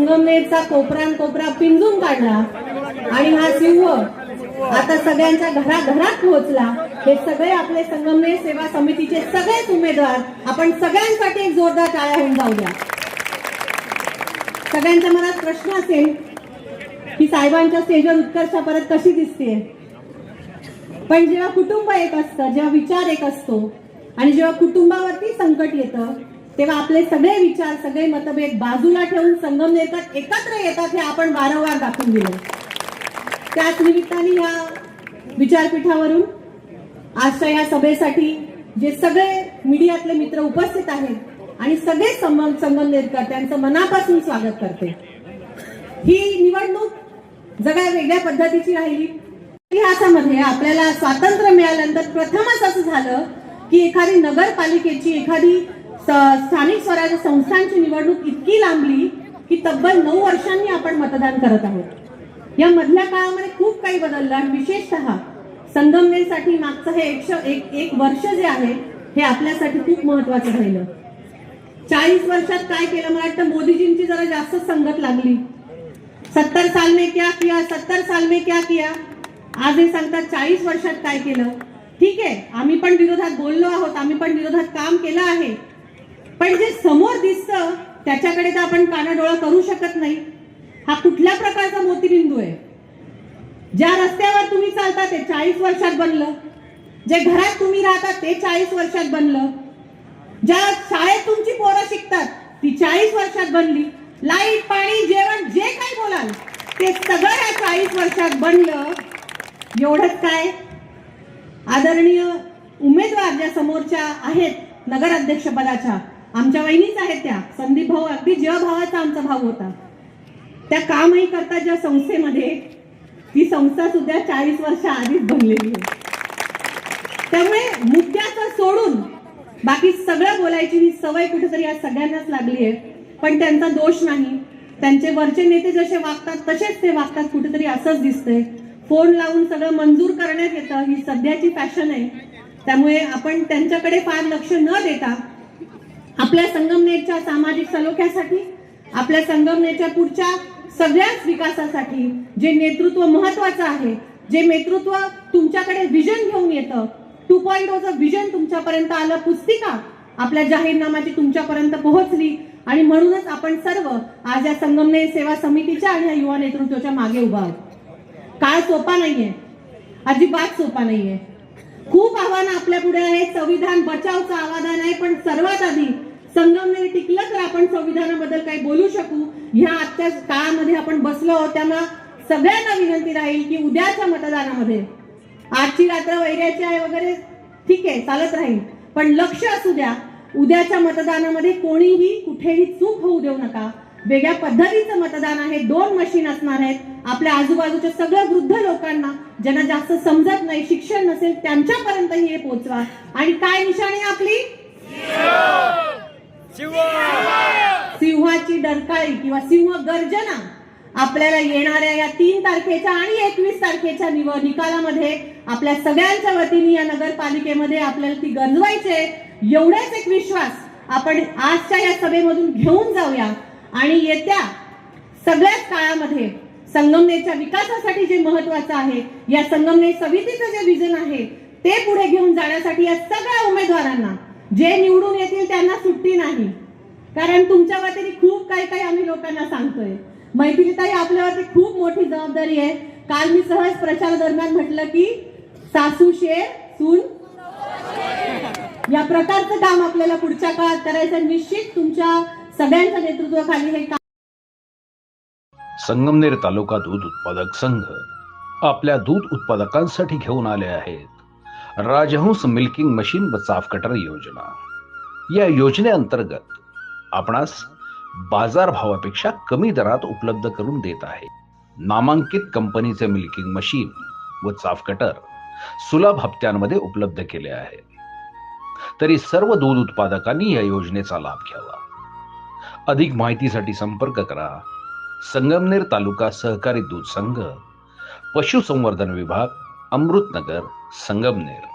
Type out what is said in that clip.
संगमनेरचा कोपरा पिंजून काढला आणि हा सिंह आता सगळ्यांच्या घराघरात पोहोचला। हे सगळे आपले संगमनेर सेवा समितीचे सगळेच उमेदवार, आपण सगळ्यांसाठी एक जोरदार टाळ्या होऊन जाऊ द्या। सगळ्यांच्या मनात प्रश्न असेल की साहेबांच्या स्टेजवर उत्कर्षा परत कशी दिसते, पण जेव्हा कुटुंब एक असतं, जेव्हा विचार एक असतो आणि जेव्हा कुटुंबावरती संकट येतं, तेव्हा आपले सगळे विचार, सगळे मतभेद बाजूला ठेवून संगमनेरकर एकत्र येतात हे आपण वारंवार दाखवून दिलं। त्याच निमित्ताने या विचारपीठावरून आजच्या या सभेसाठी जे सगळे मीडियातले मित्र उपस्थित आहेत आणि सगळे संगमनेरकर त्यांचं मनापासून स्वागत करते। ही निवडणूक जगा वेगळ्या पद्धतीची राहिली। इतिहासामध्ये आपल्याला स्वातंत्र्य मिळाल्यानंतर प्रथमच असं झालं की एखादी नगरपालिकेची, एखादी स्थानिक स्वराज्य संस्थांची निवडणूक इतकी लांबली की तब्बल 9 वर्षांनी आपण मतदान करत आहोत। या मधल्या काळामध्ये खूप काही बदललं आणि विशेषतः संगमनेरसाठी मागचं हे एक वर्ष जे आहे हे आपल्यासाठी खूप महत्वाचं राहिलं। 40 वर्षात काय केलं, मला वाटतं मोदीजींची जरा जास्त संगत लागली। 70 साल में क्या किया, 70 साल में क्या किया, आज हे सांगतात 40 वर्षात काय केलं। ठीक आहे, आम्ही पण विरोधात बोललो आहोत, आम्ही पण विरोधात काम केलं आहे, पण जे समोर दिसतं त्याच्याकडे तर आपण कानाडोळा करू शकत नाही। हा कुठल्या प्रकारचा मोतीबिंदू आहे? ज्या रस्त्यावर तुम्ही चालता ते 40 वर्षात बनलं, जे घरात तुम्ही राहता ते 40 वर्षात बनलं, ज्या शाळेत तुमची पोरं शिकतात ती 40 वर्षात बनली, लाईट, पाणी, जेवण जे काही बोलाल ते सगळं या 40 वर्षात बनलं। एवढंच काय, आदरणीय उमेदवार ज्या समोरच्या आहेत नगराध्यक्ष पदाच्या, आमच्या वहिनीच आहेत त्या, संदीप भाऊ अगदी जीवाभावाचा आमचा भाऊ होता। त्या कामही करतात ज्या संस्थेमध्ये, ती संस्था सुद्धा 40 वर्ष आधीच बनलेली आहे। त्यामुळे मुद्द्याचं सोडून बाकी सगळं बोलायची ही सवय कुठेतरी आज सगळ्यांनाच लागली आहे, पण त्यांचा दोष नाही। त्यांचे वरचे नेते जसे वागतात तसेच ते वागतात, कुठेतरी असंच दिसतंय। फोन लावून सगळं मंजूर करण्यात येतं, ही सध्याची फॅशन आहे। त्यामुळे आपण त्यांच्याकडे फार लक्ष न देता आपल्या संगमनेरच्या सामाजिक सलोख्यासाठी, आपल्या संगमनेरच्या पुढच्या सगळ्याच विकासासाठी जे नेतृत्व महत्वाचं आहे, जे नेतृत्व तुमच्याकडे विजन घेऊन येतं, 2.0चं विजन तुमच्यापर्यंत आलं, पुस्तिका आपल्या जाहीरनाम्याची तुमच्यापर्यंत पोहोचली आणि म्हणूनच आपण सर्व आज या संगमनेर सेवा समितीच्या आणि या युवा नेतृत्वाच्या मागे उभा आहोत। काळ सोपा नाहीये, अजिबात सोपा नाहीये। खूप आव्हानं आपल्या पुढे आहेत। संविधान बचावचं आवाहन आहे, पण सर्वात आधी संगमनेर टिकलं तर आपण संविधानाबद्दल काही बोलू शकू। ह्या आजच्या काळामध्ये आपण बसलो आहोत, त्यामुळे सगळ्यांना विनंती राहील की उद्याच्या मतदानामध्ये, आजची रात्र वैऱ्याची आहे वगैरे ठीक आहे, चालत राहील, पण लक्ष असू द्या, उद्याच्या मतदानामध्ये कोणीही कुठेही चूक होऊ देऊ नका। वेगळ्या पद्धतीचं मतदान आहे, 2 मशीन असणार आहेत। आपल्या आजूबाजूच्या सगळ्या वृद्ध लोकांना, ज्यांना जास्त समजत नाही, शिक्षण नसेल, त्यांच्यापर्यंतही हे पोहोचवा। आणि काय निशाणी आपली? सिंहाची डरकाळी किंवा सिंह गर्जना आपल्याला येणाऱ्या या 3 तारखेच्या आणि 21 तारखेच्या निकालामध्ये आपल्या सगळ्यांच्या वतीने या नगरपालिकेमध्ये आपल्याला ती गरजवायचे। एवढेच एक विश्वास आपण आजच्या या सभेमधून घेऊन जाऊया आणि येत्या सगळ्याच काळामध्ये संगमनेरच्या विकासासाठी जे महत्वाचं आहे, या संगमनेर समितीचं जे विजन आहे ते पुढे घेऊन जाण्यासाठी या सगळ्या उमेदवारांना, जे निवडून येतील त्यांना सुट्टी नाही, कारण तुमच्या वतीने खूप काही आम्ही लोकांना सांगतोय। मैथिलीताई, आपल्यावरती खूप मोठी जबाबदारी आहे। काल मी सहज प्रचार दरम्यान म्हटलं की सासू शेर सून, या प्रकारचं काम आपल्याला पुढच्या काळात करायचं। निश्चित तुमच्या सगळ्यांच्या नेतृत्वाखाली हे काम। संगमनेर तालुका दूध उत्पादक संघ आपल्या दूध उत्पादकांसाठी घेऊन आले आहेत राजहंस मिल्किंग मशीन व चाफ कटर योजना। या योजनेअंतर्गत आपणास बाजार भावापेक्षा कमी दरात उपलब्ध करून देत आहे। नामांकित कंपनीचे मिल्किंग मशीन व चाफ कटर सुलभ हप्त्यांमध्ये उपलब्ध केले आहे। तरी सर्व दूध उत्पादकांनी या योजनेचा लाभ घ्यावा। अधिक माहितीसाठी संपर्क करा संगमनेर तालुका सहकारी दूध संघ, पशुसंवर्धन विभाग, अमृतनगर, संगमनेर।